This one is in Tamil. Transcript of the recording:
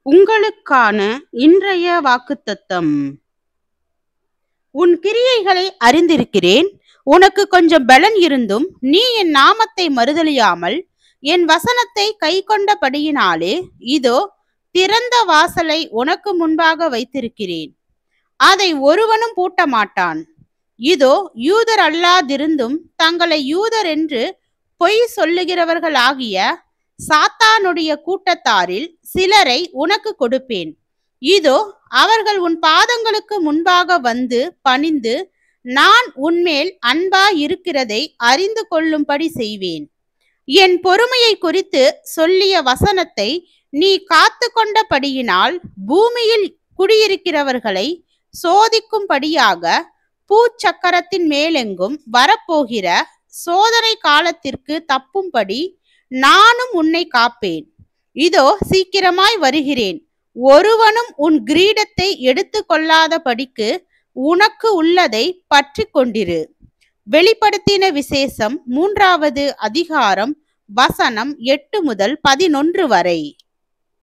உங்களுக்கான இன்றைய வாக்குத்தத்தம். உன் கிரியைகளை அறிந்திருக்கிறேன். உனக்கு கொஞ்சம் பலன் இருந்தும் நீ என் நாமத்தை மறுதலியாமல் என் வசனத்தை கைக்கொண்டபடியினாலே இதோ திறந்த வாசலை உனக்கு முன்பாக வைத்திருக்கிறேன். அதை ஒருவனும் பூட்ட மாட்டான். இதோ யூதர் அல்லாதிருந்தும் தங்களை யூதர் என்று பொய் சொல்லுகிறவர்களாகிய சாத்தானுடைய கூட்டத்தாரில் சிலரை உனக்கு கொடுப்பேன். இதோ அவர்கள் உன் பாதங்களுக்கு முன்பாக வந்து பணிந்து நான் உன்மேல் அன்பாயிருக்கிறதை அறிந்து கொள்ளும்படி செய்வேன். என் பொறுமையை குறித்து சொல்லிய வசனத்தை நீ காத்து கொண்டபடியினால் பூமியில் குடியிருக்கிறவர்களை சோதிக்கும்படியாக பூச்சக்கரத்தின் மேலெங்கும் வரப்போகிற சோதனை காலத்திற்கு தப்பும்படி நானும் உன்னை காப்பேன். இதோ சீக்கிரமாய் வருகிறேன். ஒருவனும் உன் கிரீடத்தை எடுத்து கொள்ளாதபடிக்கு உனக்கு உள்ளதை பற்றி கொண்டிரு. வெளிப்படுத்தின விசேஷம் 3வது அதிகாரம் வசனம் 8 முதல் 11 வரை.